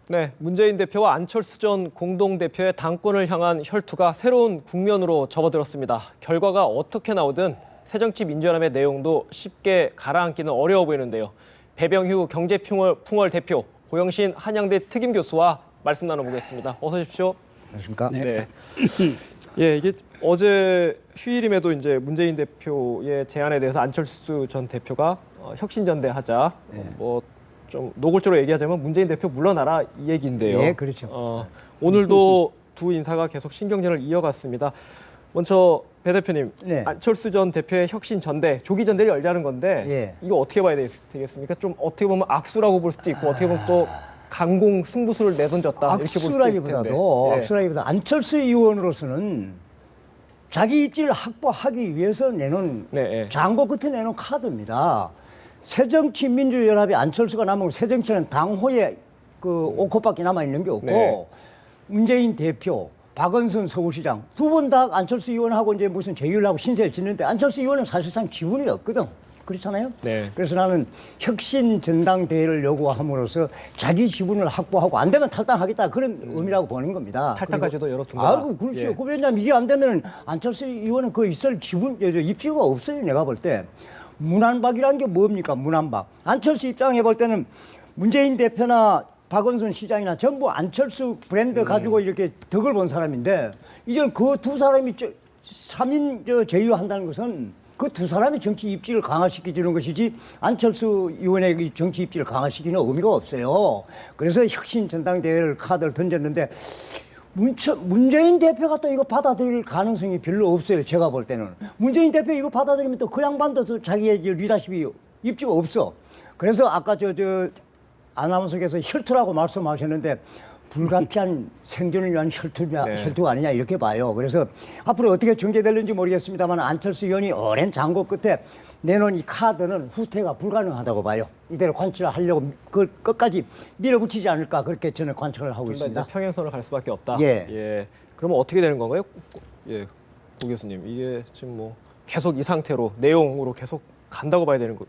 네, 문재인 대표와 안철수 전 공동대표의 당권을 향한 혈투가 새로운 국면으로 접어들었습니다. 결과가 어떻게 나오든 새정치민주연합의 내용도 쉽게 가라앉기는 어려워 보이는데요. 배병휴 경제풍월 대표, 고영신 한양대 특임교수와 말씀 나눠보겠습니다. 어서 오십시오. 안녕하십니까? 네. 예, 이게 어제 휴일임에도 이제 문재인 대표의 제안에 대해서 안철수 전 대표가 혁신전대하자. 뭐 좀 노골적으로 얘기하자면 문재인 대표 물러나라 이 얘기인데요. 예, 그렇죠. 오늘도 두 인사가 계속 신경전을 이어갔습니다. 먼저 배 대표님, 네. 안철수 전 대표의 혁신전대, 조기전대를 열자는 건데 예. 이거 어떻게 봐야 되겠습니까? 좀 어떻게 보면 악수라고 볼 수도 있고 어떻게 보면 또 강공 승부수를 내던졌다 이렇게 볼 수도 있을 텐데. 악수라기보다 안철수 의원으로서는 자기 입지를 확보하기 위해서 내놓은 장고 끝에 내놓은 카드입니다. 새정치민주연합이 안철수가 남은 새정치는 당호에 그 5컷밖에 남아 있는 게 없고 문재인 대표, 박원순 서울시장 두 분 다 안철수 의원하고 이제 무슨 제휴를 신세를 짓는데 안철수 의원은 사실상 지분이 없거든. 그렇잖아요. 네. 그래서 나는 혁신 전당대회를 요구함으로써 자기 지분을 확보하고 안 되면 탈당하겠다 그런 의미라고 보는 겁니다. 탈당까지도 열어둔 거다. 아이고 그렇죠. 왜냐하면 이게 안 되면 안철수 의원은 그 있을 지분 입지가 없어요. 내가 볼 때. 문안박이라는 게 뭡니까? 문안박. 안철수 입장에 볼 때는 문재인 대표나 박원순 시장이나 전부 안철수 브랜드 가지고 이렇게 덕을 본 사람인데 이제 그 두 사람이 3인 제휴한다는 것은 그 두 사람의 정치 입지를 강화시켜주는 것이지 안철수 의원의 정치 입지를 강화시키는 의미가 없어요. 그래서 혁신 전당대회를 카드를 던졌는데 문재인 대표가 또 이거 받아들일 가능성이 별로 없어요. 제가 볼 때는. 문재인 대표 이거 받아들이면 또 그 양반도 또 자기의 리더십이 입지가 없어. 그래서 아까 아나운서께서 혈투라고 말씀하셨는데 불가피한 생존을 위한 혈투가 아니냐 이렇게 봐요. 그래서 앞으로 어떻게 전개될는지 모르겠습니다만 안철수 의원이 오랜 장고 끝에 내놓은 이 카드는 후퇴가 불가능하다고 봐요. 이대로 관철을 하려고 그 끝까지 밀어붙이지 않을까 그렇게 저는 관찰을 하고 있습니다. 평행선을 갈 수밖에 없다. 예. 그러면 어떻게 되는 건가요? 예, 고 교수님. 이게 지금 뭐 계속 이 상태로 내용으로 계속 간다고 봐야 되는 거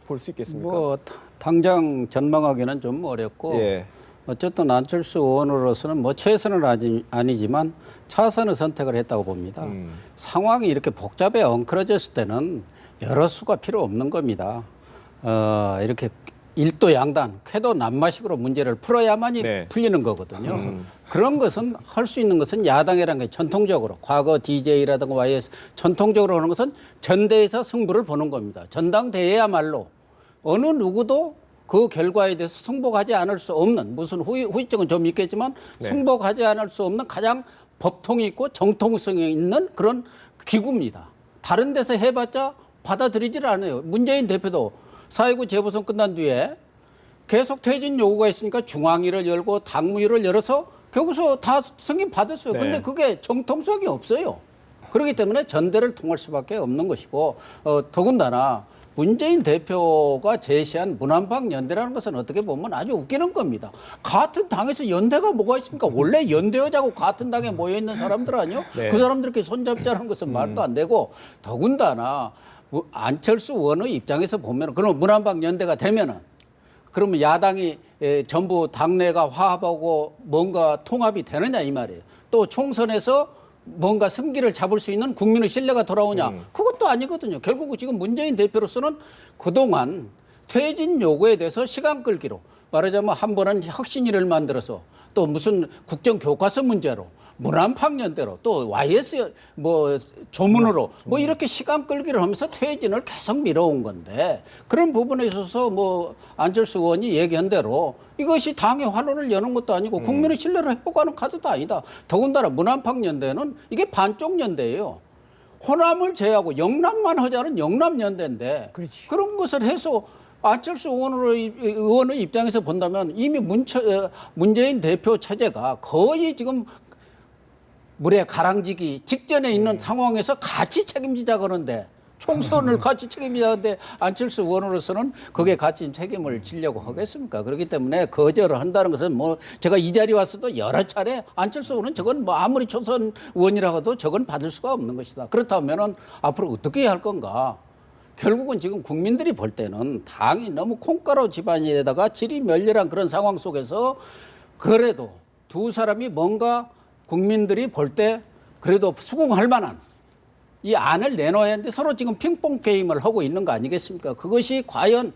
볼 수 있겠습니까? 뭐 당장 전망하기는 좀 어렵고 어쨌든 안철수 의원으로서는 뭐 최선은 아니지만 차선의 선택을 했다고 봅니다. 상황이 이렇게 복잡해 엉클어졌을 때는 여러 수가 필요 없는 겁니다. 이렇게 일도 양단, 쾌도 난마식으로 문제를 풀어야만이 풀리는 거거든요. 그런 것은 할 수 있는 것은 야당이라는 게 전통적으로 과거 DJ라든가 YS 전통적으로 하는 것은 전대에서 승부를 보는 겁니다. 전당대회야말로 어느 누구도 그 결과에 대해서 승복하지 않을 수 없는 무슨 후유증은 좀 있겠지만 승복하지 않을 수 없는 가장 법통이 있고 정통성이 있는 그런 기구입니다. 다른 데서 해봤자 받아들이질 않아요. 문재인 대표도 4.19 재보선 끝난 뒤에 계속 퇴진 요구가 있으니까 중앙위를 열고 당무위를 열어서 결국서 다 승인 받았어요. 근데 그게 정통성이 없어요. 그렇기 때문에 전대를 통할 수밖에 없는 것이고 더군다나 문재인 대표가 제시한 문안박 연대라는 것은 어떻게 보면 아주 웃기는 겁니다. 같은 당에서 연대가 뭐가 있습니까? 원래 연대하자고 같은 당에 모여있는 사람들 아니요? 그 사람들끼리 손잡자는 것은 말도 안 되고 더군다나 안철수 의원의 입장에서 보면 그럼 문안박 연대가 되면은 그러면 야당이 전부 당내가 화합하고 뭔가 통합이 되느냐 이 말이에요. 또 총선에서 뭔가 승기를 잡을 수 있는 국민의 신뢰가 돌아오냐. 그것도 아니거든요. 결국 지금 문재인 대표로서는 그동안 퇴진 요구에 대해서 시간 끌기로 말하자면 한 번은 혁신위를 만들어서 또 무슨 국정교과서 문제로 문안박연대로 또 YS 뭐 조문으로 뭐 이렇게 시간 끌기를 하면서 퇴진을 계속 밀어온 건데 그런 부분에 있어서 뭐 안철수 의원이 얘기한 대로 이것이 당의 환호를 여는 것도 아니고 국민의 신뢰를 회복하는 카드도 아니다. 더군다나 문안박연대는 이게 반쪽 연대예요. 호남을 제외하고 영남만 하자는 영남연대인데 그런 것을 해서 안철수 의원의 입장에서 본다면 이미 문재인 대표 체제가 거의 지금 물에 가랑지기 직전에 있는 상황에서 같이 책임지자 그러는데 총선을 같이 책임지자는데 안철수 의원으로서는 그게 같이 책임을 지려고 하겠습니까? 그렇기 때문에 거절을 한다는 것은 뭐 제가 이 자리에 왔어도 여러 차례 안철수 의원은 저건 뭐 아무리 초선 의원이라고도 저건 받을 수가 없는 것이다. 그렇다면은 앞으로 어떻게 해야 할 건가? 결국은 지금 국민들이 볼 때는 당이 너무 콩가루 집안에다가 질이 멸렬한 그런 상황 속에서 그래도 두 사람이 뭔가 국민들이 볼 때 그래도 수긍할 만한 이 안을 내놓아야 하는데 서로 지금 핑퐁 게임을 하고 있는 거 아니겠습니까? 그것이 과연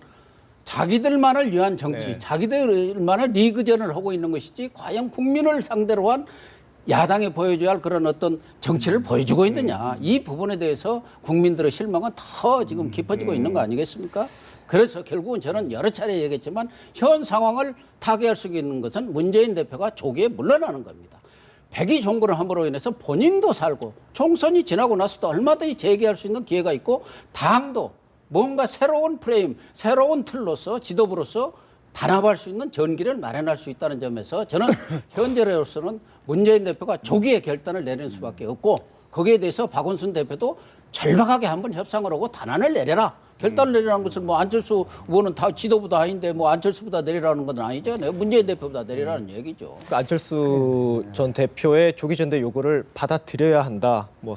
자기들만을 위한 정치, 네. 자기들만의 리그전을 하고 있는 것이지 과연 국민을 상대로 한 야당이 보여줘야 할 그런 어떤 정치를 보여주고 있느냐. 이 부분에 대해서 국민들의 실망은 더 지금 깊어지고 있는 거 아니겠습니까? 그래서 결국은 저는 여러 차례 얘기했지만 현 상황을 타개할 수 있는 것은 문재인 대표가 조기에 물러나는 겁니다. 백의 종군을 함으로 인해서 본인도 살고 총선이 지나고 나서도 얼마든지 재개할 수 있는 기회가 있고 당도 뭔가 새로운 프레임, 새로운 틀로서 지도부로서 단합할 수 있는 전기를 마련할 수 있다는 점에서 저는 현재로서는 문재인 대표가 조기에 결단을 내릴 수밖에 없고 거기에 대해서 박원순 대표도 절박하게 한번 협상을 하고 단안을 내려라. 결단을 내리라는 것은 뭐 안철수 후보는 다 지도부도 아닌데 뭐 안철수보다 내리라는 건 아니죠. 문재인 대표보다 내리라는 얘기죠. 그러니까 안철수 전 대표의 조기 전대 요구를 받아들여야 한다. 뭐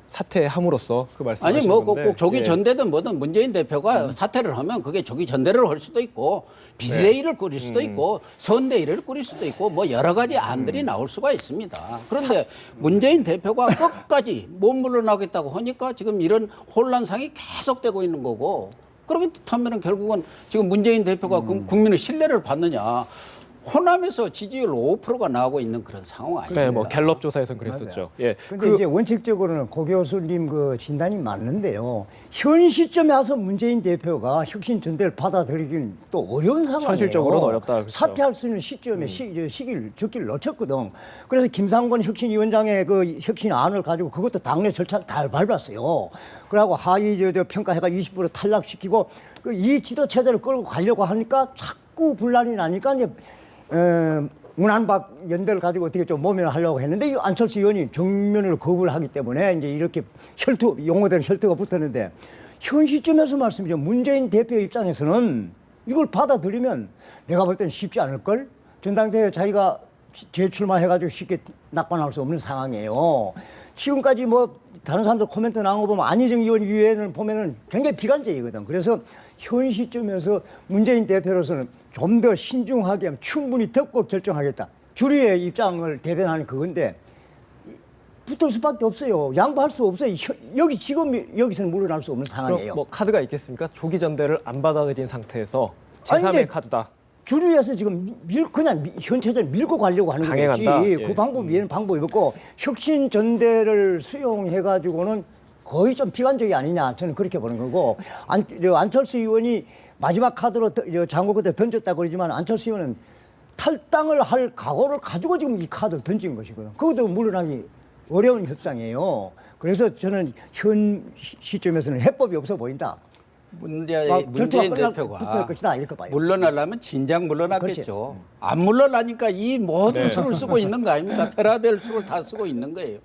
사퇴함으로써 그 말씀하신 아니 뭐 건데. 꼭 조기 예. 전대든 뭐든 문재인 대표가 사퇴를 하면 그게 조기 전대를 할 수도 있고 비대위를 꾸릴 수도 있고 선대위를 꾸릴 수도 있고 뭐 여러 가지 안들이 나올 수가 있습니다. 그런데 문재인 대표가 끝까지 못 물러나겠다고 하니까 지금 이런 혼란상이 계속되고 있는 거고 그렇다면 결국은 지금 문재인 대표가 국민의 신뢰를 받느냐. 호남에서 지지율 5%가 나오고 있는 그런 상황 아닙니까? 네, 뭐 갤럽 조사에서는 그랬었죠. 예. 근데 이제 원칙적으로는 고 교수님 그 진단이 맞는데요. 현 시점에 와서 문재인 대표가 혁신 전대를 받아들이기는 또 어려운 상황이에요. 현실적으로는 어렵다. 그렇죠. 사퇴할 수 있는 시점에 시기를 놓쳤거든. 그래서 김상곤 혁신위원장의 그 혁신안을 가지고 그것도 당내 절차를 다 밟았어요. 그러고 하위 평가해가 20% 탈락시키고 그 이 지도 체제를 끌고 가려고 하니까 자꾸 분란이 나니까 이제 문안박 연대를 가지고 어떻게 좀 모면하려고 했는데 이 안철수 의원이 정면으로 거부를 하기 때문에 이제 이렇게 용어대로 혈투가 붙었는데 현 시점에서 말씀드리면 문재인 대표 입장에서는 이걸 받아들이면 내가 볼 때는 쉽지 않을걸? 전당대회 자기가 재출마해가지고 쉽게 낙관할 수 없는 상황이에요. 지금까지 뭐 다른 사람들 코멘트 나온 거 보면 안희정 의원 이외에는 보면은 굉장히 비관적이거든. 그래서 현 시점에서 문재인 대표로서는 좀 더 신중하게 하면 충분히 듣고 결정하겠다. 주류의 입장을 대변하는 그건데 붙을 수밖에 없어요. 양보할 수 없어요. 여기서는 물러날 수 없는 그럼 상황이에요. 뭐 카드가 있겠습니까? 조기 전대를 안 받아들인 상태에서 아니, 제3의 이제 카드다. 주류에서 지금 그냥 현 체제를 밀고 가려고 하는 거지. 강행한다? 예. 그 방법 외에는 방법이 없고 혁신 전대를 수용해가지고는 거의 좀 비관적이 아니냐 저는 그렇게 보는 거고 안철수 의원이 마지막 카드로 장고 그때 던졌다고 그러지만 안철수 의원은 탈당을 할 각오를 가지고 지금 이 카드를 던진 것이거든. 그것도 물러나기 어려운 협상이에요. 그래서 저는 현 시점에서는 해법이 없어 보인다. 문재인 대표가 것이다, 이렇게 봐요. 물러나려면 진작 물러났겠죠. 안 물러나니까 이 모든 수를 쓰고 있는 거 아닙니까? 별의별 수를 다 쓰고 있는 거예요.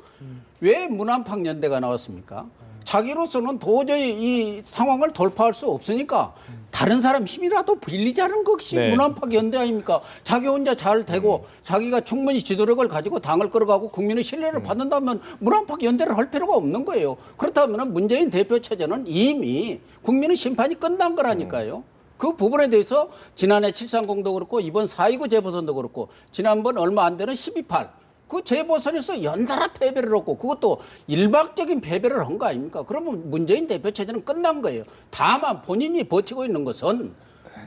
왜 문안팍 연대가 나왔습니까? 자기로서는 도저히 이 상황을 돌파할 수 없으니까 다른 사람 힘이라도 빌리자는 것이 네. 문안팍 연대 아닙니까? 자기 혼자 잘 되고 자기가 충분히 지도력을 가지고 당을 끌어가고 국민의 신뢰를 받는다면 문안팍 연대를 할 필요가 없는 거예요. 그렇다면 문재인 대표 체제는 이미 국민의 심판이 끝난 거라니까요. 그 부분에 대해서 지난해 730도 그렇고 이번 4.29 재보선도 그렇고 지난번 얼마 안 되는 12.8 그 재보선에서 연달아 패배를 했고 그것도 일방적인 패배를 한 거 아닙니까? 그러면 문재인 대표 체제는 끝난 거예요. 다만 본인이 버티고 있는 것은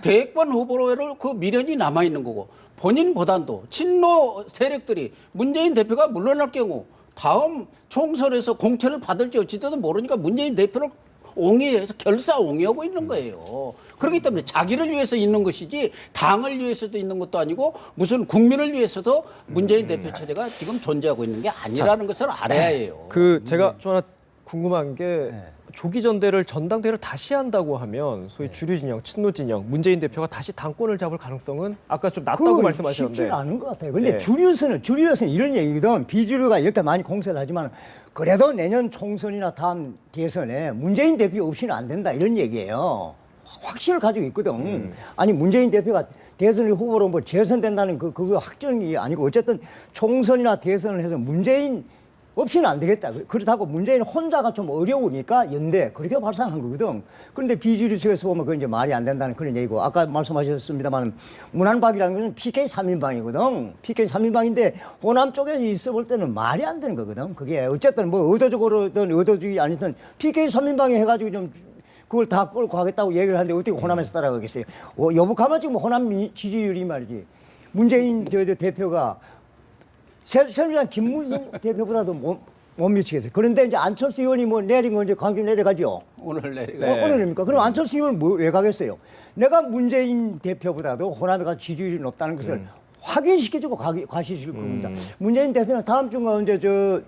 대권 후보로 그 미련이 남아있는 거고 본인보단도 친노 세력들이 문재인 대표가 물러날 경우 다음 총선에서 공천을 받을지 어찌되도 모르니까 문재인 대표를 옹이해서 결사옹이하고 있는 거예요. 그렇기 때문에 자기를 위해서 있는 것이지 당을 위해서도 있는 것도 아니고 무슨 국민을 위해서도 문재인 대표 체제가 지금 존재하고 있는 게 아니라는 것을 알아야 해요. 제가 좀 하나 궁금한 게 조기 전대를 전당대회를 다시 한다고 하면 소위 주류 진영, 친노 진영, 문재인 대표가 다시 당권을 잡을 가능성은 아까 좀 낮다고 말씀하셨는데 쉽지 않은 것 같아요. 근데 네. 주류에서는 이런 얘기거든. 비주류가 이렇게 많이 공세를 하지만 그래도 내년 총선이나 다음 대선에 문재인 대표 없이는 안 된다 이런 얘기예요. 확신을 가지고 있거든. 아니 문재인 대표가 대선 후보로 뭐 재선된다는 그거 확정이 아니고 어쨌든 총선이나 대선을 해서 문재인 없이는 안 되겠다. 그렇다고 문재인 혼자가 좀 어려우니까 연대 그렇게 발상한 거거든. 그런데 비주류 측에서 보면 그건 이제 말이 안 된다는 그런 얘기고 아까 말씀하셨습니다만 문안박이라는 것은 PK 3인방이거든. PK 3인방인데 호남 쪽에 있어 볼 때는 말이 안 되는 거거든. 그게 어쨌든 뭐 의도적으로든 의도주의 아니든 PK 3인방이 해가지고 좀 그걸 다 끌고 가겠다고 얘기를 하는데 어떻게 호남에서 따라가겠어요. 여북하면 지금 호남 지지율이 말이지. 문재인 대표가 새누리당 김무성 대표보다도 못 미치겠어요. 그런데 이제 안철수 의원이 뭐 내린 건 이제 광주 내려가죠. 오늘 내리고. 네. 오늘입니까? 그럼 안철수 의원은 왜 가겠어요? 내가 문재인 대표보다도 호남에 가 지지율이 높다는 것을 확인시켜주고 가시실 겁니다. 문재인 대표는 다음 주가 언제 저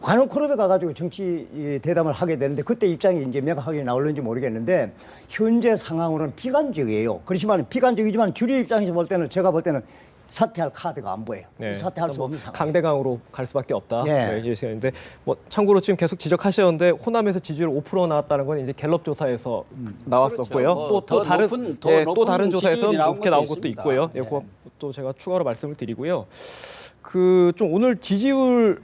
관훈 클럽에 가가지고 정치 대담을 하게 되는데 그때 입장이 이제 명확하게 나올는지 모르겠는데 현재 상황으로는 비관적이에요. 그렇지만 비관적이지만 주류 입장에서 볼 때는 제가 볼 때는 사퇴할 카드가 안 보여요. 네. 사퇴할 수 없는 상황. 강대강으로 갈 수밖에 없다. 네. 예시는데 뭐 참고로 지금 계속 지적하셨는데 호남에서 지지율 5% 나왔다는 건 이제 갤럽 조사에서 나왔었고요. 그렇죠. 뭐 또 다른 또 다른 조사에서 지지율이 높게 나온 것도 있습니다. 있고요. 네. 그것도 제가 추가로 말씀을 드리고요. 그 좀 오늘 지지율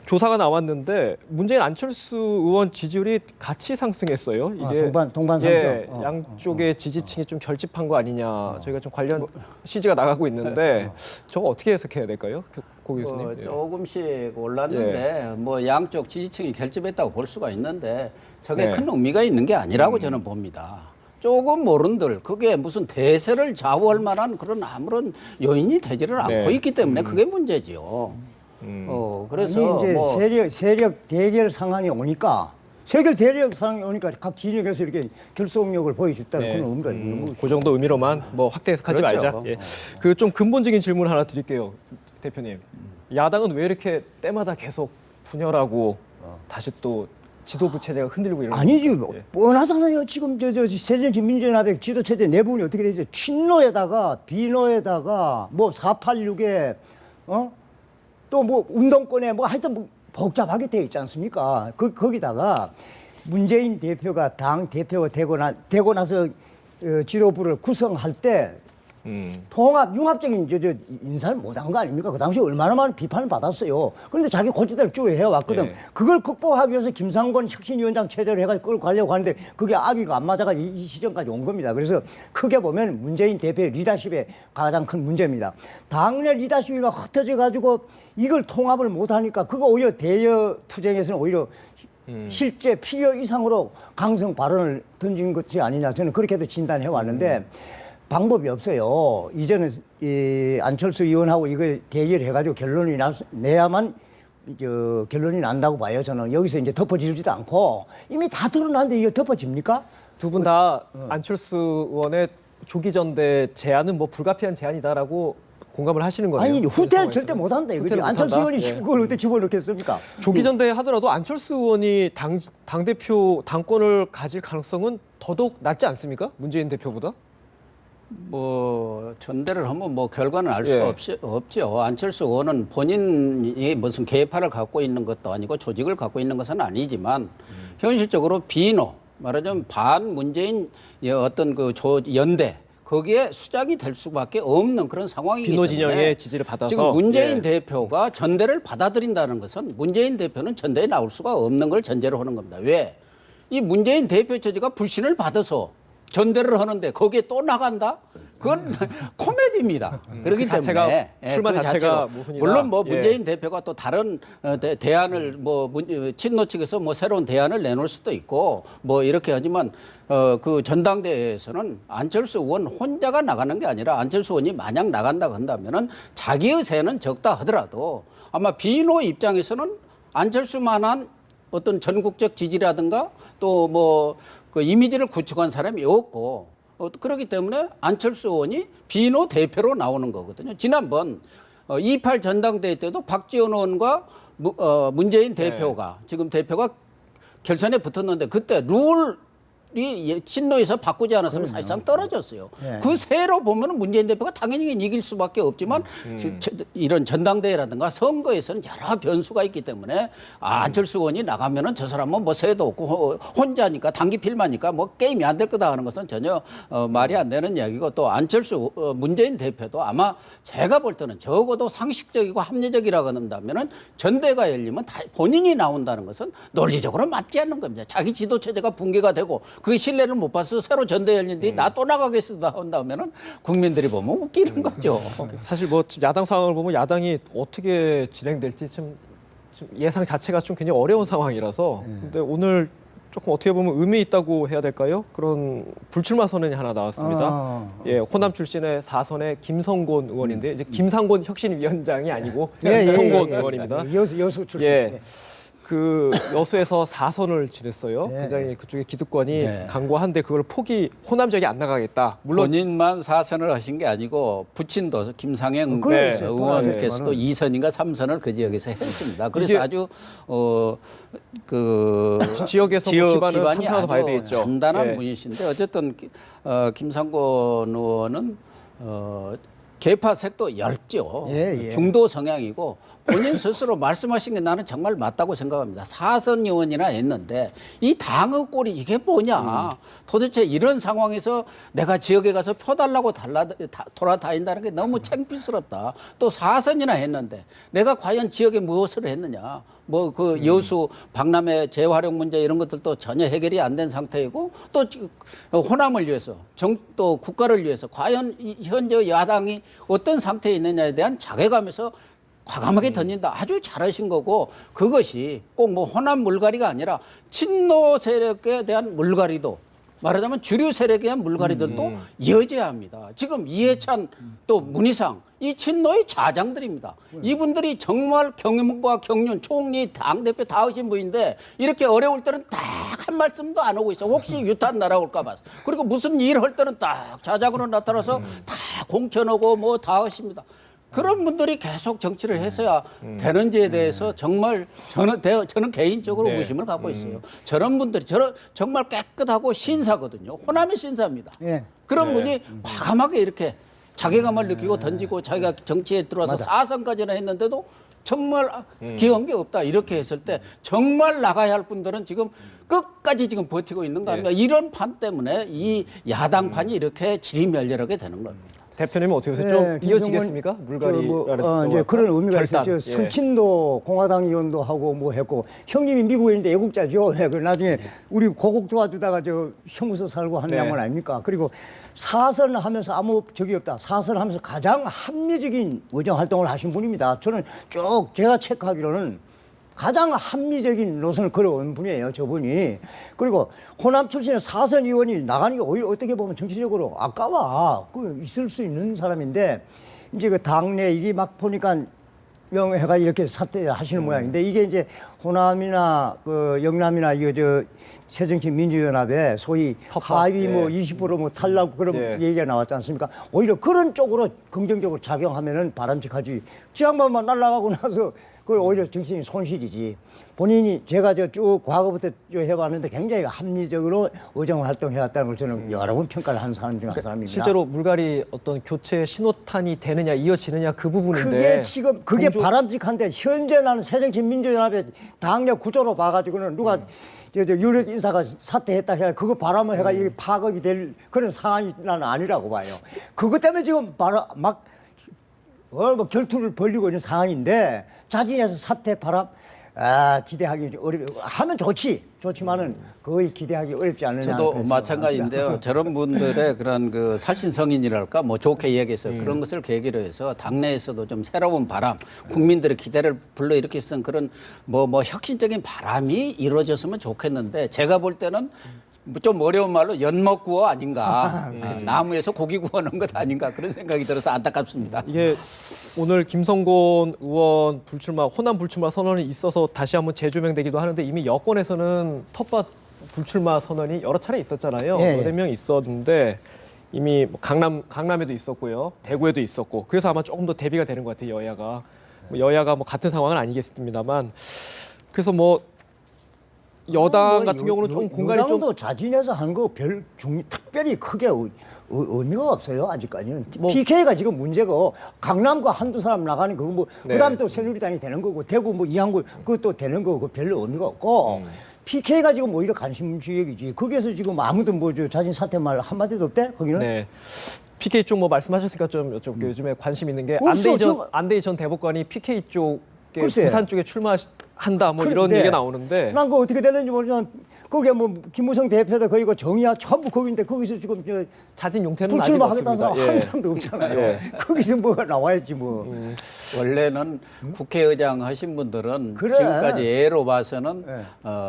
조사가 나왔는데 문재인 안철수 의원 지지율이 같이 상승했어요. 이게 동반 상승. 예, 양쪽의 지지층이 좀 결집한 거 아니냐. 저희가 좀 관련 CG가 나가고 있는데 저거 어떻게 해석해야 될까요, 고 교수님? 예. 조금씩 올랐는데 뭐 양쪽 지지층이 결집했다고 볼 수가 있는데 저게 네. 큰 의미가 있는 게 아니라고 저는 봅니다. 조금 모른들 그게 무슨 대세를 좌우할 만한 그런 아무런 요인이 되지를 않고 네. 있기 때문에 그게 문제지요. 그래서 아니, 이제 뭐 세력 대결 상황이 오니까 각 진영에서 이렇게 결속력을 보여줬다는 그런 의미가 있는 거고. 그 정도 의미로만 뭐 확대 해석하지 그렇죠. 말자. 예. 그 좀 근본적인 질문 하나 드릴게요, 대표님. 야당은 왜 이렇게 때마다 계속 분열하고 다시 또 지도부 체제가 흔들리고 이런? 아니지, 예. 뻔하잖아요. 지금 새정치민주연합의 지도체제 내부분이 어떻게 되죠? 친노에다가 비노에다가 뭐 486에 또 뭐 운동권에 뭐 하여튼 뭐 복잡하게 되어 있지 않습니까? 거기다가 문재인 대표가 당 대표가 되고 나서 지도부를 구성할 때 융합적인 인사를 못한 거 아닙니까? 그 당시 얼마나 많은 비판을 받았어요. 그런데 자기 고지대로 쭉 해왔거든. 예. 그걸 극복하기 위해서 김상곤 혁신위원장 체제로 해가지고 끌고 가려고 하는데 그게 악의가 안 맞아가 이 시점까지 온 겁니다. 그래서 크게 보면 문재인 대표의 리더십의 가장 큰 문제입니다. 당내 리더십이 막 흩어져가지고 이걸 통합을 못하니까 그거 오히려 대여 투쟁에서는 오히려 실제 필요 이상으로 강성 발언을 던진 것이 아니냐 저는 그렇게도 진단해 왔는데 방법이 없어요. 이제는 이 안철수 의원하고 이걸 대결해가지고 결론이 내야만 결론이 난다고 봐요. 저는 여기서 이제 덮어지지도 않고 이미 다 드러났는데 이게 덮어집니까? 두 분 다 안철수 의원의 조기 전대 제안은 뭐 불가피한 제안이다라고 공감을 하시는 거네요. 아니 후퇴를 상황에서는. 절대 못한다 이거지. 후퇴를 안철수 못한다? 의원이 예. 그걸 어떻게 집어넣겠습니까? 조기 전대 하더라도 안철수 의원이 당대표 당권을 가질 가능성은 더더욱 낮지 않습니까? 문재인 대표보다? 뭐 전대를 하면 뭐 결과는 알 예. 수 없죠. 안철수 의원은 본인이 무슨 계파를 갖고 있는 것도 아니고 조직을 갖고 있는 것은 아니지만 현실적으로 비노 말하자면 반 문재인 어떤 그 연대 거기에 수작이 될 수밖에 없는 그런 상황이기 비노 때문에 진영의 지지를 받아서 지금 문재인 예. 대표가 전대를 받아들인다는 것은 문재인 대표는 전대에 나올 수가 없는 걸 전제로 하는 겁니다. 왜? 이 문재인 대표 체제가 불신을 받아서 전대를 하는데 거기에 또 나간다? 그건 코미디입니다. 그렇기 그 자체가, 때문에 출마 그 자체가 자체로. 모순이다. 물론 뭐 예. 문재인 대표가 또 다른 대안을 뭐 친노 측에서 뭐 새로운 대안을 내놓을 수도 있고 뭐 이렇게 하지만 그 전당대회에서는 안철수 의원 혼자가 나가는 게 아니라 안철수 의원이 만약 나간다고 한다면은 자기의 세는 적다 하더라도 아마 비노 입장에서는 안철수만한 어떤 전국적 지지라든가 또 뭐 그 이미지를 구축한 사람이 없고 그렇기 때문에 안철수 의원이 비노 대표로 나오는 거거든요. 지난번 28 전당대회 때도 박지원 의원과 문재인 대표가 지금 대표가 결선에 붙었는데 그때 룰 친노에서 바꾸지 않았으면 사실상 떨어졌어요. 예. 그 세로 보면 문재인 대표가 당연히 이길 수밖에 없지만 이런 전당대회라든가 선거에서는 여러 변수가 있기 때문에 안철수 의원이 나가면은 저 사람은 뭐 세도 없고 혼자니까 단기 필마니까 뭐 게임이 안 될 거다 하는 것은 전혀 말이 안 되는 이야기고 또 안철수 문재인 대표도 아마 제가 볼 때는 적어도 상식적이고 합리적이라고 한다면은 전대가 열리면 본인이 나온다는 것은 논리적으로 맞지 않는 겁니다. 자기 지도 체제가 붕괴가 되고 그게 신뢰를 못 받아서 새로 전대 열린 뒤 나 또 나가겠다 한다면은 국민들이 보면 웃기는 거죠. 사실 뭐 야당 상황을 보면 야당이 어떻게 진행될지 좀 예상 자체가 좀 굉장히 어려운 상황이라서 근데 오늘 조금 어떻게 보면 의미 있다고 해야 될까요? 그런 불출마 선언이 하나 나왔습니다. 예, 호남 출신의 4선의 김성곤 의원인데 이제 김상곤 혁신위원장이 아니고 김성곤 의원입니다. 여수 출신. 예. 그 여수에서 4선을 지냈어요. 네. 굉장히 그쪽의 기득권이 강고한데 그걸 호남 지역에 안 나가겠다. 물론 본인만 4선을 하신 게 아니고 부친도 김상행 그래, 의원께서도 2선인가 3선을 그 지역에서 했습니다. 그래서 아주 그 지역에서 지역 기반은 기반이 탄탄하다고 아주 봐야 되겠죠. 단단한 예. 분이신데 어쨌든 김상곤 의원은 계파색도 얇죠. 예. 중도 성향이고 본인 스스로 말씀하신 게 나는 정말 맞다고 생각합니다. 4선 의원이나 했는데 이 당의 꼴이 이게 뭐냐. 도대체 이런 상황에서 내가 지역에 가서 표 달라고 돌아다닌다는 게 너무 창피스럽다. 또 4선이나 했는데 내가 과연 지역에 무엇을 했느냐. 뭐 그 여수 박람회 재활용 문제 이런 것들도 전혀 해결이 안 된 상태이고 또 호남을 위해서 또 국가를 위해서 과연 현재 야당이 어떤 상태에 있느냐에 대한 자괴감에서 과감하게 던진다. 아주 잘하신 거고 그것이 꼭 뭐 호남 물갈이가 아니라 친노 세력에 대한 물갈이도 말하자면 주류 세력에 대한 물갈이들도 이어져야 합니다. 지금 이해찬 또 문희상 이 친노의 좌장들입니다. 이분들이 정말 경륜과 경륜 총리 당대표 다 하신 분인데 이렇게 어려울 때는 딱 한 말씀도 안 하고 있어. 혹시 유탄 날아올까 봐. 그리고 무슨 일 할 때는 딱 자작으로 나타나서 다 공천하고 뭐 다 하십니다. 그런 분들이 계속 정치를 했어야 되는지에 대해서 정말 저는 개인적으로 의심을 갖고 있어요. 저런 분들이 정말 깨끗하고 신사거든요. 호남의 신사입니다. 예. 그런 분이 과감하게 이렇게 자괴감을 느끼고 던지고 자기가 정치에 들어와서 4선까지나 했는데도 정말 기여한 게 없다 이렇게 했을 때 정말 나가야 할 분들은 지금 끝까지 지금 버티고 있는 거 아닙니까? 이런 판 때문에 이 야당판이 이렇게 지리멸렬하게 되는 겁니다. 대표님은 어떻게 보세요? 좀 이어지겠습니까? 물갈이라는 이제 그런 의미가 결단. 있었죠. 성친도 공화당 의원도 하고 뭐 했고 형님이 미국에 있는데 애국자죠. 그 나중에 우리 고국 도와주다가 저 형무소 살고 하는 양반 아닙니까? 그리고 4선 하면서 아무 적이 없다. 4선 하면서 가장 합리적인 의정 활동을 하신 분입니다. 저는 쭉 제가 체크하기로는 가장 합리적인 노선을 걸어온 분이에요, 저분이. 그리고 호남 출신의 4선 의원이 나가는 게 오히려 어떻게 보면 정치적으로 아까워. 그 있을 수 있는 사람인데 이제 그 당내 일이 막 보니까 명예가 이렇게 사퇴하시는 모양인데 이게 이제 호남이나 그 영남이나 이거 저 새정치민주연합에 소위 하위 뭐 20%뭐 탈락 그런 얘기가 나왔지 않습니까? 오히려 그런 쪽으로 긍정적으로 작용하면은 바람직하지. 지양반만 날아가고 나서 그 오히려 정신이 손실이지. 본인이 제가 저 쭉 과거부터 해봤는데 굉장히 합리적으로 의정 활동해왔다는 걸 저는 여러 번 평가를 한 사람 중 한 사람입니다. 실제로 물갈이 어떤 교체 신호탄이 되느냐 이어지느냐 그 부분인데 그게 지금 그게 바람직한데 현재 나는 새정치민주연합의 당내 구조로 봐가지고는 누가 유력 인사가 사퇴했다 해야 그거 바람을 해가 이게 파급이 될 그런 상황이 나는 아니라고 봐요. 그것 때문에 지금 막 뭐 결투를 벌이고 있는 상황인데 자진해서 사퇴 바람 기대하기 하면 좋지만은 거의 기대하기 어렵지 않느냐. 저도 마찬가지인데요. 저런 분들의 그런 그 살신성인이랄까 뭐 좋게 얘기해서 그런 것을 계기로 해서 당내에서도 좀 새로운 바람, 국민들의 기대를 불러일으켰던 그런 뭐 혁신적인 바람이 이루어졌으면 좋겠는데 제가 볼 때는 좀 어려운 말로 연못구워 아닌가. 나무에서 고기 구워놓은 것 아닌가 그런 생각이 들어서 안타깝습니다. 이게 오늘 김성곤 의원 호남 불출마 선언이 있어서 다시 한번 재조명되기도 하는데 이미 여권에서는 텃밭 불출마 선언이 여러 차례 있었잖아요. 여러 명 있었는데 이미 뭐 강남에도 있었고요. 대구에도 있었고 그래서 아마 조금 더 대비가 되는 것 같아요. 여야가. 여야가 뭐 같은 상황은 아니겠습니다만 그래서 뭐 여당 같은 경우는 좀 공간이 좀 여당도 자진해서 한 거 별 특별히 크게 의미가 없어요 아직까지는. 뭐- PK가 지금 문제고 강남과 한두 사람 나가는 거고 뭐 네. 그다음에 또 새누리당이 되는 거고 대구 뭐 이항구 그것도 되는 거고 별로 의미가 없고 PK가 지금 오히려 관심 지역이지. 거기에서 지금 아무도 뭐 저 자진 사퇴 말 한마디도 없대 거기는. 네. PK 쪽 뭐 말씀하셨으니까 좀 여쭤볼게요. 요즘에 관심 있는 게 벌써 안대희 전 대법관이 PK 쪽에 글쎄. 부산 쪽에 출마한다 뭐 이런 그런데 얘기가 나오는데 난 그 어떻게 되는지 모르지만 거기에 뭐 김무성 대표도 거기고 정의야 전부 거기인데 거기서 지금 저 자진 용태는 아직 불출마하겠다는 없습니다. 사람 한 사람도 없잖아요. 예. 거기서 뭐가 나와야지 뭐. 원래는 국회의장 하신 분들은 그래. 지금까지 예로 봐서는 네.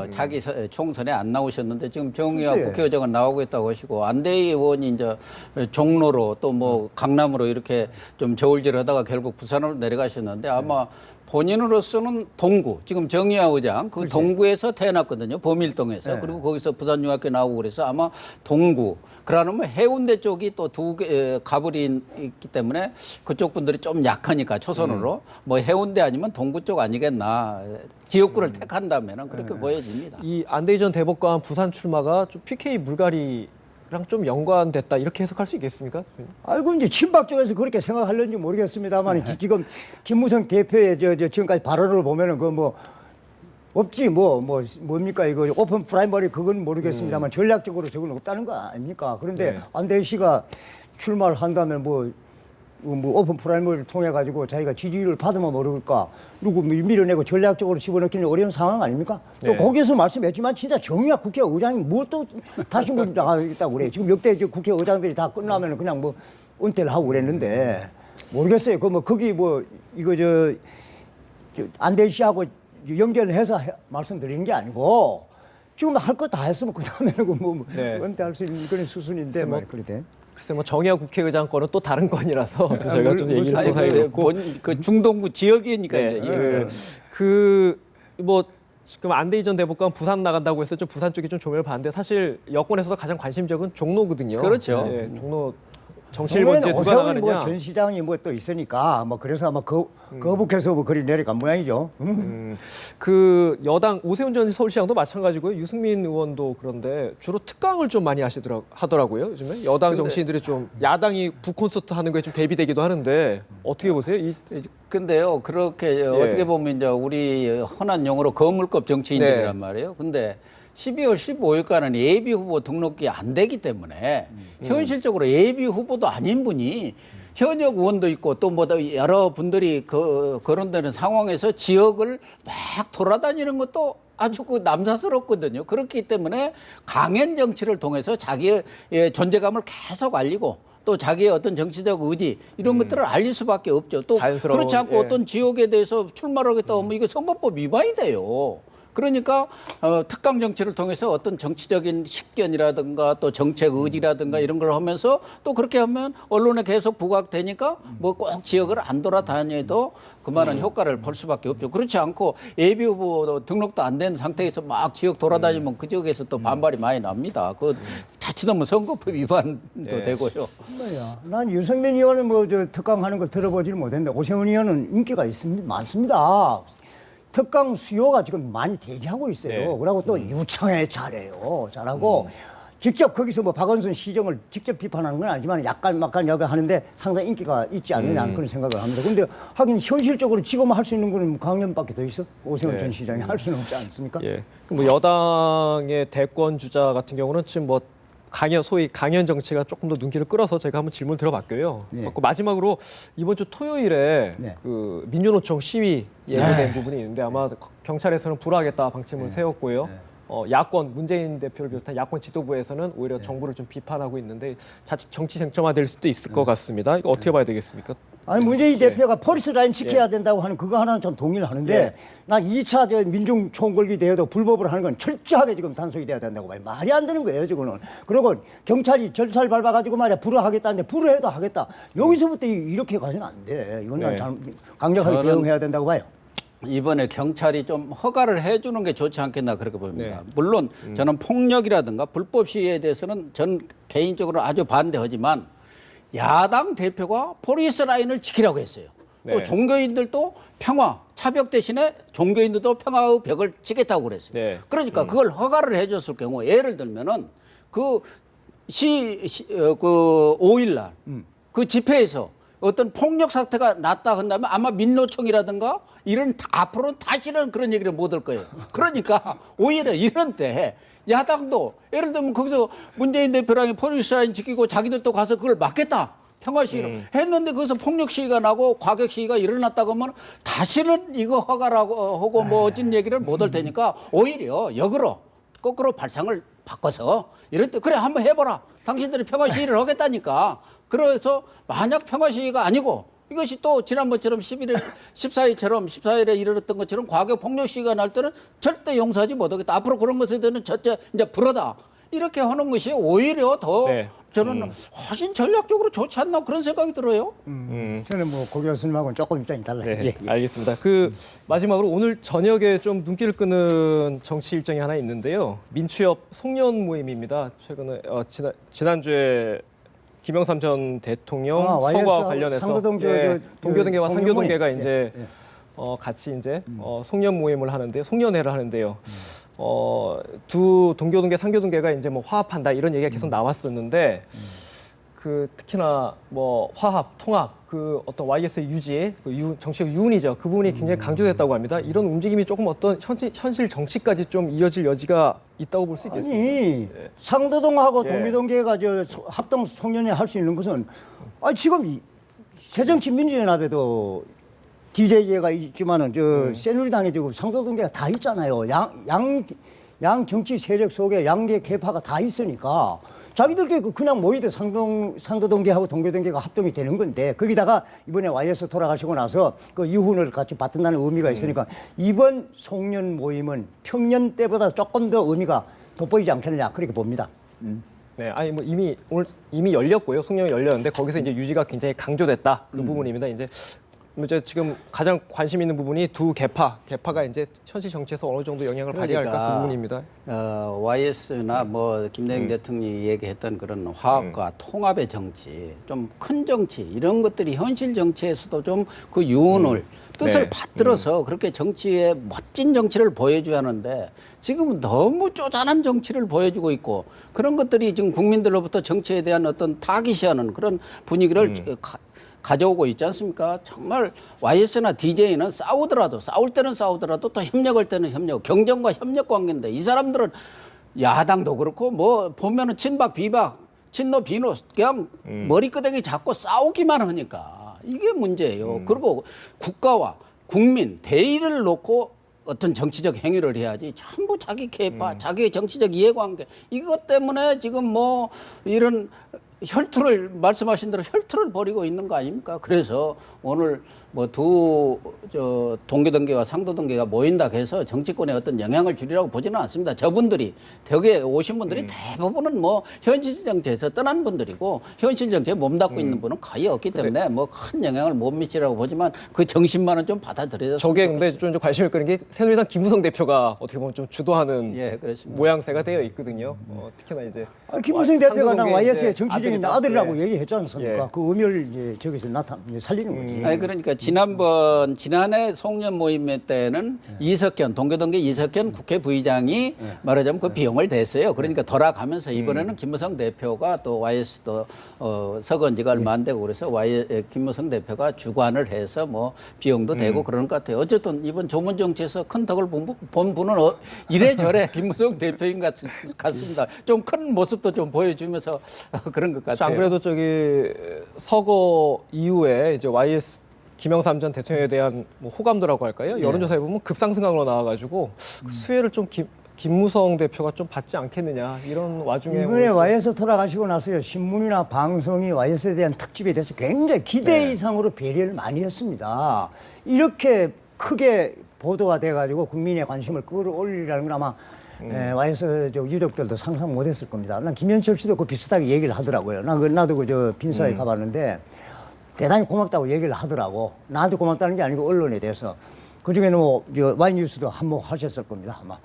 자기 총선에 안 나오셨는데 지금 정의와 글쎄. 국회의장은 나오고 있다고 하시고 안대희 의원이 이제 종로로 또 뭐 강남으로 이렇게 좀 저울질하다가 결국 부산으로 내려가셨는데 아마 본인으로서는 동구, 지금 정의화 의장, 그 동구에서 태어났거든요. 범일동에서. 네. 그리고 거기서 부산중학교 나오고 그래서 아마 동구. 그러면 해운대 쪽이 또 두 개 가불이 있기 때문에 그쪽 분들이 좀 약하니까 초선으로 뭐 해운대 아니면 동구 쪽 아니겠나. 지역구를 택한다면 그렇게 보여집니다. 이 안대희 전 대법관 부산 출마가 좀 PK 물갈이랑 좀 연관됐다 이렇게 해석할 수 있겠습니까? 아이고 이제 친박 쪽에서 그렇게 생각하려는지 모르겠습니다만 지금 김무성 대표의 저 지금까지 발언을 보면은 그 뭐 없지 뭡니까 이거 오픈 프라이머리 그건 모르겠습니다만 전략적으로 저건 없다는 거 아닙니까? 그런데 네. 안대희 씨가 출마를 한다면 뭐 오픈 프라이머리를 통해 가지고 자기가 지지율을 받으면 모를까 누구 밀어내고 전략적으로 집어넣기는 어려운 상황 아닙니까? 또 네. 거기서 말씀했지만 진짜 정의학 국회의장이 뭐 또 다시 뭐 나가겠다고 그래. 지금 역대 저 국회의장들이 다 끝나면 그냥 뭐 은퇴를 하고 그랬는데 모르겠어요. 그 뭐 거기 뭐 이거 저 안대희 씨하고 연결해서 말씀드리는 게 아니고 지금 할 거 다 했으면 그 다음에는 뭐 네. 은퇴할 수 있는 그런 수순인데 뭐- 뭐 그렇대. 글쎄 뭐 정의화 국회의장 거는 또 다른 건이라서 저희가 좀 얘기를 아니, 또 하겠고 그 중동부 지역이니까 네. 이제 그 뭐 지금 안대희 전 대법관 부산 나간다고 해서 좀 부산 쪽이 좀 조명을 받는데 사실 여권에서도 가장 관심적은 종로거든요. 그렇죠. 예, 종로 정치일본제 누가 오세훈이 나가느냐. 뭐전 시장이 뭐 또 있으니까 뭐 그래서 아마 거북해서 뭐 그리 내려간 모양이죠. 그 여당 오세훈 전 서울시장도 마찬가지고요. 유승민 의원도 그런데 주로 특강을 좀 많이 하더라고요. 요즘에 여당 정치인들이 좀 야당이 북콘서트 하는 거에 좀 대비되기도 하는데 어떻게 보세요? 근데요, 그렇게 어떻게 보면 이제 우리 흔한 용어로 거물급 정치인들이란 네. 말이에요. 근데 12월 15일까지는 예비 후보 등록이 안 되기 때문에 현실적으로 예비 후보도 아닌 분이 현역 의원도 있고 또 뭐 여러 분들이 거론되는 상황에서 지역을 막 돌아다니는 것도 아주 그 남사스럽거든요. 그렇기 때문에 강연 정치를 통해서 자기의 존재감을 계속 알리고 또 자기의 어떤 정치적 의지 이런 것들을 알릴 수밖에 없죠. 또 자연스러운, 그렇지 않고 예. 어떤 지역에 대해서 출마를 하겠다고 하면 이거 선거법 위반이 돼요. 그러니까 특강 정치를 통해서 어떤 정치적인 식견이라든가 또 정책 의지라든가 이런 걸 하면서 또 그렇게 하면 언론에 계속 부각되니까 뭐 꼭 지역을 안 돌아다녀도 그만한 효과를 볼 수밖에 없죠. 그렇지 않고 예비 후보 등록도 안 된 상태에서 막 지역 돌아다니면 그 지역에서 또 반발이 많이 납니다. 그 자칫하면 선거법 위반도 되고요. 뭐야? 난 유승민 의원은 뭐 저 특강하는 걸 들어보지를 못했는데 오세훈 의원은 인기가 많습니다. 특강 수요가 지금 많이 대기하고 있어요. 네. 그리고 또 유창에 잘하고 직접 거기서 뭐 박원순 시정을 직접 비판하는 건 아니지만 약간 여기 하는데 상당히 인기가 있지 않느냐 그런 생각을 합니다. 근데 하긴 현실적으로 지금 할 수 있는 거는 강연밖에 더 있어. 오세훈 네. 전 시장이 할 수는 없지 않습니까? 예. 뭐 여당의 대권 주자 같은 경우는 지금 뭐 소위 강연 정치가 조금 더 눈길을 끌어서 제가 한번 질문 드려봤고요. 네. 그리고 마지막으로 이번 주 토요일에 네. 그 민주노총 시위 예고된 부분이 있는데 아마 경찰에서는 불허하겠다 방침을 세웠고요. 야권 문재인 대표를 비롯한 야권 지도부에서는 오히려 정부를 좀 비판하고 있는데 자칫 정치 쟁점화될 수도 있을 것 같습니다. 이거 어떻게 봐야 되겠습니까? 아니 문재인 대표가 폴리스 라인 지켜야 된다고 하는 그거 하나는 좀 동의를 하는데 예. 나 2차 저 민중 총궐기 대회도 불법으로 하는 건 철저하게 지금 단속이 돼야 된다고 봐요. 말이 안 되는 거예요 지금은. 그리고 경찰이 절차를 밟아가지고 말이야 불허하겠다는데 불허해도 하겠다. 여기서부터 이렇게 가서는 안 돼. 이건 네. 난 강력하게 저는- 대응해야 된다고 봐요. 이번에 경찰이 좀 허가를 해주는 게 좋지 않겠나 그렇게 보입니다. 네. 물론 저는 폭력이라든가 불법 시위에 대해서는 전 개인적으로 아주 반대하지만 야당 대표가 포리스 라인을 지키라고 했어요. 네. 또 종교인들도 평화, 차벽 대신에 종교인들도 평화의 벽을 치겠다고 그랬어요. 네. 그러니까 그걸 허가를 해줬을 경우 예를 들면은 그 5일 날 그 집회에서 어떤 폭력 사태가 났다 한다면 아마 민노총이라든가 이런 앞으로는 다시는 그런 얘기를 못 할 거예요. 그러니까 오히려 이런 때 야당도 예를 들면 거기서 문재인 대표랑 포리스라인 지키고 자기들도 가서 그걸 막겠다. 평화 시위를 했는데 거기서 폭력 시위가 나고 과격 시위가 일어났다고 하면 다시는 이거 허가라고 하고 뭐 어찐 얘기를 못 할 테니까 오히려 역으로 거꾸로 발상을 바꿔서 이럴 때 그래 한번 해보라. 당신들이 평화 시위를 하겠다니까. 그래서 만약 평화 시위가 아니고 이것이 또 지난번처럼 14일에 일어났던 것처럼 과격 폭력 시위가 날 때는 절대 용서하지 못하겠다. 앞으로 그런 것에 대해서는 절대 이제 불어다. 이렇게 하는 것이 오히려 더 네. 저는 훨씬 전략적으로 좋지 않나 그런 생각이 들어요. 저는 뭐 고 교수님하고는 조금 입장이 달라요. 네, 예, 예. 알겠습니다. 그 마지막으로 오늘 저녁에 좀 눈길을 끄는 정치 일정이 하나 있는데요. 민추협 송년 모임입니다. 최근에 지난주에 김영삼 전 대통령 선거와 관련해서 동교동계와 상교동계가 이제 같이 이제 송년 모임을 하는데 송년회를 하는데요. 두 동교동계 상교동계가 이제 뭐 화합한다 이런 얘기가 계속 나왔었는데 그 특히나 뭐 화합, 통합, 그 어떤 YS의 유지, 정치적 유운이죠. 그 부분이 굉장히 강조됐다고 합니다. 이런 움직임이 조금 어떤 현실 정치까지 좀 이어질 여지가 있다고 볼 수 있겠습니다. 아니 상도동하고 동교동계가 저 합동 송년회 할 수 있는 것은 지금 이 새정치민주연합에도 DJ가 있지만은 저 새누리당에 지금 상도동계가 다 있잖아요. 양 정치 세력 속에 양대 계파가 다 있으니까 자기들끼리 그냥 모이도 상도동계하고 동교동계가 합동이 되는 건데 거기다가 이번에 YS 돌아가시고 나서 그 이혼을 같이 받든다는 의미가 있으니까 이번 송년 모임은 평년 때보다 조금 더 의미가 돋보이지 않겠느냐 그렇게 봅니다. 네, 아니 뭐 이미 열렸고요. 송년회 열렸는데 거기서 이제 유지가 굉장히 강조됐다. 그 부분입니다. 이제 지금 가장 관심 있는 부분이 두 개파가 이제 현실 정치에서 어느 정도 영향을 발휘할까 그 부분입니다. YS나 뭐 김대중 대통령이 얘기했던 그런 화합과 통합의 정치, 좀 큰 정치 이런 것들이 현실 정치에서도 좀 그 유운을 뜻을 받들어서 그렇게 정치에 멋진 정치를 보여줘야 하는데 지금은 너무 쪼잔한 정치를 보여주고 있고 그런 것들이 지금 국민들로부터 정치에 대한 어떤 타깃이하는 그런 분위기를 가져오고 있지 않습니까? 정말 YS나 DJ는 싸울 때는 싸우더라도 또 협력할 때는 협력, 경쟁과 협력 관계인데 이 사람들은 야당도 그렇고 뭐 보면은 친박, 비박, 친노, 비노 그냥 머리끄댕이 잡고 싸우기만 하니까 이게 문제예요. 그리고 국가와 국민, 대의를 놓고 어떤 정치적 행위를 해야지 전부 자기 계파, 자기의 정치적 이해관계 이것 때문에 지금 뭐 이런 혈투를 말씀하신 대로 혈투를 벌이고 있는 거 아닙니까? 그래서 오늘 뭐 동교동계와 상도동계가 모인다 해서 정치권에 어떤 영향을 주리라고 보지는 않습니다. 저분들이 여기에 오신 분들이 대부분은 뭐 현실 정치에서 떠난 분들이고 현실 정치에 몸담고 있는 분은 거의 없기 때문에 뭐 큰 영향을 못 미치라고 보지만 그 정신만은 좀 받아들여야. 저게 근데 좀 관심을 끄는 게 새누리당 김무성 대표가 어떻게 보면 좀 주도하는 모양새가 되어 있거든요. 특히나 이제 김무성 대표가 난 YS의 정치적인 아들이라고 얘기했지 않습니까? 그 의미를 이제 저기서 살리는 거지. 아니 그러니까 지난해 송년 모임 때는 이석현 동교동계 이석현 국회 부의장이 말하자면 그 비용을 댔어요. 그러니까 돌아가면서 이번에는 김무성 대표가 또 YS도 서건지가 얼마 안 되고 그래서 김무성 대표가 주관을 해서 뭐 비용도 되고 그런 것 같아요. 어쨌든 이번 조문 정치에서 큰 덕을 본 분은 이래저래 김무성 대표인 것 같습니다. 좀 큰 모습도 좀 보여주면서 그런 것 같아요. 안 그래도 저기 서거 이후에 이제 YS 김영삼 전 대통령에 대한 뭐 호감도라고 할까요? 여론조사에 보면 급상승으로 나와가지고 그 수혜를 좀 김무성 대표가 좀 받지 않겠느냐 이런 와중에 이번에 YS 돌아가시고 나서요 신문이나 방송이 YS에 대한 특집에 대해서 굉장히 기대 이상으로 배려를 많이 했습니다. 이렇게 크게 보도가 돼가지고 국민의 관심을 끌어올리라는 건 아마 YS 유족들도 상상 못했을 겁니다. 난 김현철 씨도 그 비슷하게 얘기를 하더라고요. 나도 그 빈사에 가봤는데 대단히 고맙다고 얘기를 하더라고. 나한테 고맙다는 게 아니고 언론에 대해서. 그중에는 뭐 와이뉴스도 한몫하셨을 겁니다 아마.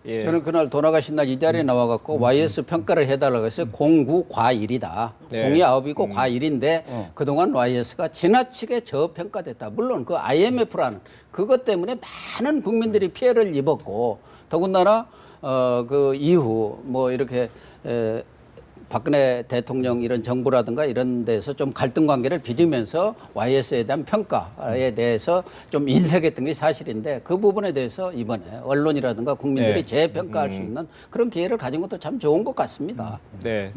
예. 저는 그날 돌아가신 날 이 자리에 나와갖고 YS 평가를 해달라고 했어요. 공구 과일이다. 네. 공이 9이고 과일인데 그동안 YS가 지나치게 저평가됐다. 물론 그 IMF라는 그것 때문에 많은 국민들이 피해를 입었고 더군다나 그 이후 뭐 이렇게 박근혜 대통령 이런 정부라든가 이런 데서 좀 갈등 관계를 빚으면서 YS에 대한 평가에 대해서 좀 인색했던 게 사실인데 그 부분에 대해서 이번에 언론이라든가 국민들이 네. 재평가할 수 있는 그런 기회를 가진 것도 참 좋은 것 같습니다. 네.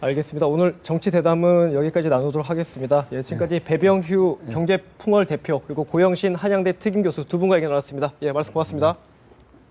알겠습니다. 오늘 정치 대담은 여기까지 나누도록 하겠습니다. 예, 지금까지 배병휴 경제풍월 대표 그리고 고영신 한양대 특임 교수 두 분과 얘기 나눴습니다. 예, 말씀 고맙습니다.